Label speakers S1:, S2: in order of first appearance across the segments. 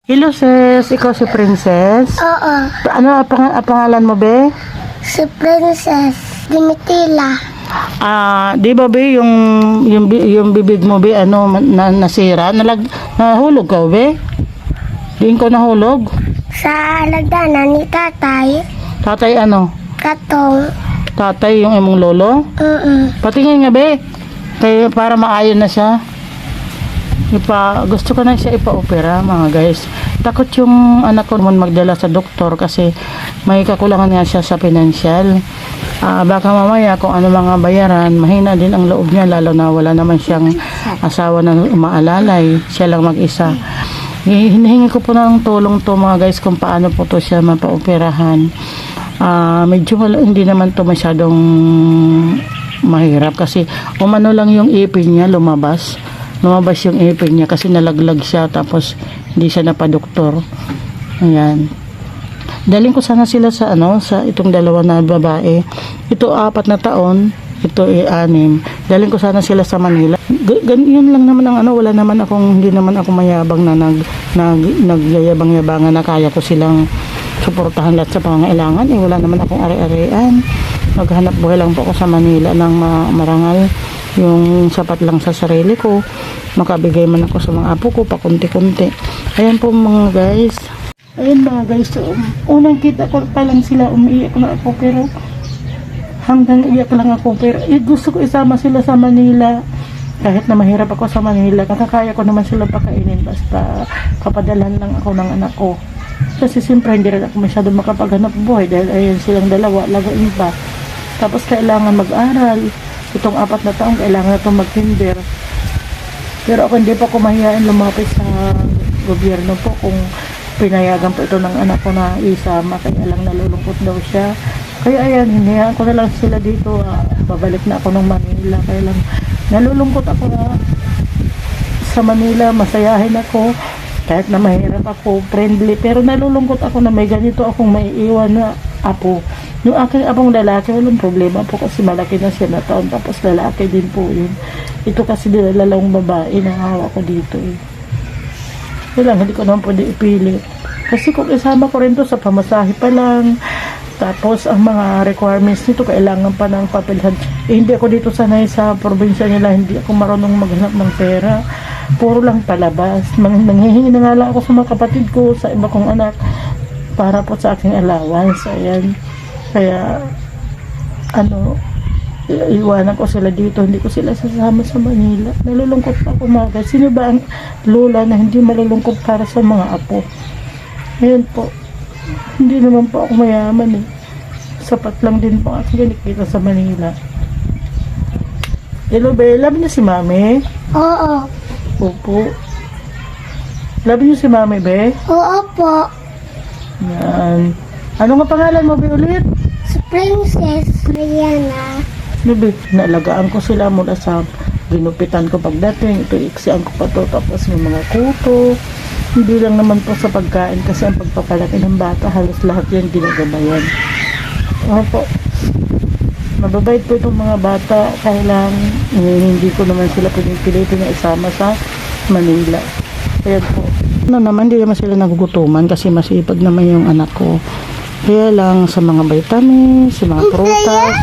S1: Hello sis, ikaw si Princess?
S2: Oo,
S1: Ano ang pangalan mo be?
S2: si Princess Dimitila.
S1: Di ba be yung bibig mo be nasira, nahulog ka be? Diin ko nahulog.
S2: Sa alagdanan ni tatay,
S1: Tatay ano?
S2: katong,
S1: Tatay yung imong lolo? Patingin nga be. Kaya para maayon na siya. Gusto ko na siya ipa-opera mga guys. Takot yung anak ko naman magdala sa doktor kasi may kakulangan nga siya sa financial. Baka mamaya kung ano mga bayaran, mahina din ang loob niya, lalo na wala naman siyang asawa na umaalalay, siya lang mag-isa. Hinihingi ko po ng tulong to mga guys kung paano po to siya mapa-operahan. Medyo hindi naman to masyadong mahirap kasi umano lang yung ipin niya, lumabas yung ipin niya kasi nalaglag siya, tapos hindi siya napadoktor. Ayan, daling ko sana sila sa sa itong dalawa na babae. Ito 4 na taon, ito 6. Daling ko sana sila sa Manila. Yun lang naman ang wala naman akong, hindi naman ako mayabang na nagyayabang-yabangan na kaya ko silang suportahan lahat sa pangangailangan. Wala naman akong ari-arian. Maghanap buhay lang po ako sa Manila ng marangal, yung sapat lang sa sarili ko, makabigay man ako sa mga apo ko pakunti-kunti. Ayan po mga guys. Ayan mga guys, so, unang kita ko pa lang sila, umiiyak na ako, pero hanggang iyak lang ako, pero gusto ko isama sila sa Manila. Kahit na mahirap ako sa Manila, nakakaya ko naman sila pakainin, basta kapadalhan lang ako ng anak ko. Kasi siyempre hindi rin ako masyado makapaghanap buhay dahil ayan silang dalawa, lagoin pa. Tapos kailangan mag-aral. Itong 4 na taong kailangan na itong mag-kinder. Pero ako hindi pa ko mahihain lumapit sa gobyerno po kung pinayagan po ito ng anak ko na isama, kaya lang nalulungkot daw siya. Kaya ayan, hinayaan ko na lang sila dito. Babalik na ako ng Manila, kaya lang nalulungkot ako na sa Manila. Masayahin ako kahit na mahirap ako, friendly, pero nalulungkot ako na may ganito akong maiiwan na apo. Yung aking apong lalaki, walang problema po kasi malaki na siya na taon, tapos lalaki din po yun. Ito kasi nilalawang babae na hawak ko dito Kaya lang, hindi ko naman pwede ipili. Kasi kung isama ko rin to sa pamasahe pa lang, tapos ang mga requirements nito, kailangan pa ng papelhan. Hindi ako dito sanay sa probinsya nila, hindi ako marunong maghanap ng pera. Puro lang palabas. Nanghihingi na nga lang ako sa mga kapatid ko, sa iba kong anak, para po sa aking allowance. Ayan. Kaya iwanan ko sila dito, hindi ko sila sasama sa Manila. Nalulungkot pa ako mga guys. Sino ba ang lola na hindi malulungkot para sa mga apo? Ayan po, hindi naman po ako mayaman sapat lang din po ako kinikita sa Manila. Hello be, love niyo si mami?
S2: Oo,
S1: Opo. Love niyo si mami be?
S2: oo po,
S1: Yan. Ano nga pangalan mo be ulit?
S2: si Princess Mariana.
S1: Bibi, naalagaan ko sila mula sa ginupitan ko pagdating. Ito, iksian ko pa to. Tapos may mga kuto. Hindi lang naman po sa pagkain kasi ang pagpapalaki ng bata, halos lahat yan ginagabayan. Po, mababait po itong mga bata. Kaya lang, hindi ko naman sila pinipilitin na isama sa Manila. Kaya po, naman, hindi naman sila nagugutuman kasi masipag naman yung anak ko. Kaya lang sa mga vitamins, sa mga prutas,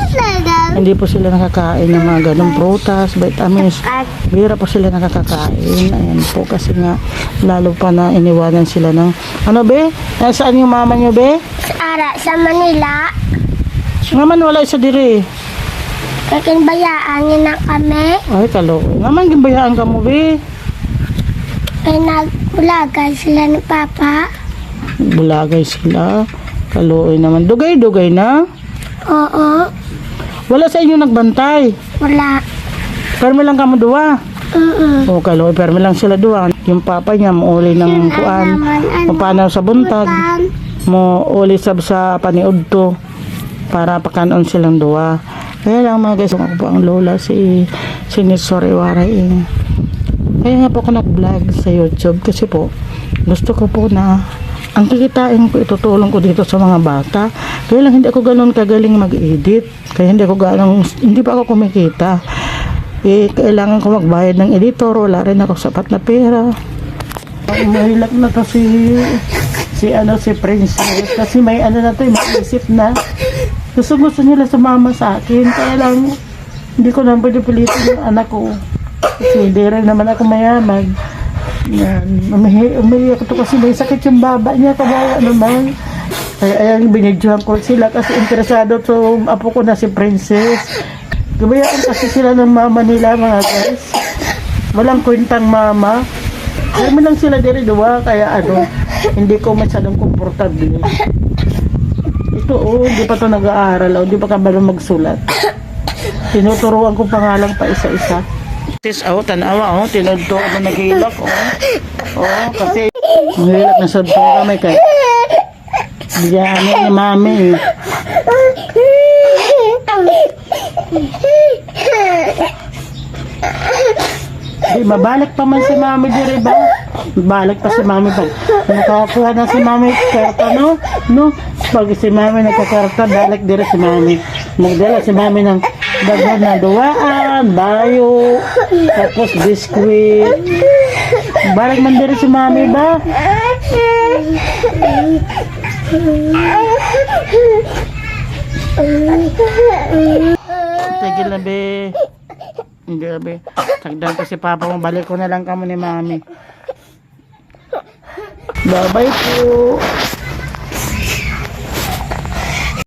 S1: hindi po sila nakakain ng mga ganong prutas, vitamins. Bira po sila nakakakain. Ayan po kasi nga lalo pa na iniwanan sila ng be? Saan yung mama nyo be?
S2: Sa Manila.
S1: Ngaman wala isa diri.
S2: Kakinbayaan niya na kami.
S1: Ay kalo. Ngaman gimbayaan ka mo be?
S2: Kaya nagbulagay sila ni Papa.
S1: Bulagay sila. Kaluoy naman. Dugay-dugay na?
S2: Oo,
S1: Wala sa inyo nagbantay?
S2: wala.
S1: Permi lang kamo duwa?
S2: Mm-mm.
S1: O kaluoy, permi lang sila duwa. Yung papa niya, muuli ng kuan. Mapanaw sa buntag. Muuli sa paniud to. Para pakanon silang duwa. Kaya lang mga guys, ako po ang lola si Nisor Iwaray. Kaya nga po ako nag-vlog sa YouTube kasi po, gusto ko po na ang kikitain ko, itutulong ko dito sa mga bata. Kaya lang hindi ako ganoon kagaling mag-edit. Kaya hindi pa ako kumikita. Kailangan ko magbayad ng editor, wala rin ako sapat na pera. Mahilak na to si Princess kasi may ano na to, may isip na gusto nila sumama sa akin, kaya lang hindi ko naman pwede pilitin yung anak ko kasi hindi rin naman ako mayaman. Yan, umiiyak to kasi may sakit yung baba niya, kawawa naman. Kaya ayan, binidyohan ko sila kasi interesado to apo ko na si Princess. Gabayaan kasi sila ng mama nila, mga guys. Walang kwentang mama. Alam mo lang sila diri-dua, kaya hindi ko masyadong komportable. Ito hindi pa to nag-aaral, hindi pa kabalo magsulat. Tinuturuan ko pangalang pa isa-isa. Sis, tanawa, tinudto ako naghilak, kasi mahilak na sudto kami kay bigyan ni mami. Mabalik pa man si mami dire ba? Balik pa si mami pag nakakuha na si mami karta, no? Pag si mami nagkakarta, balik dire si mami. Magdala si mami ng daghan na duwaan, bayo, tapos biskuit. Balik man dire si mami ba? Tigil na be. Hindi be. Tagdan ko si papa mo, balik ko na lang kamo ni mami. Bye-bye po.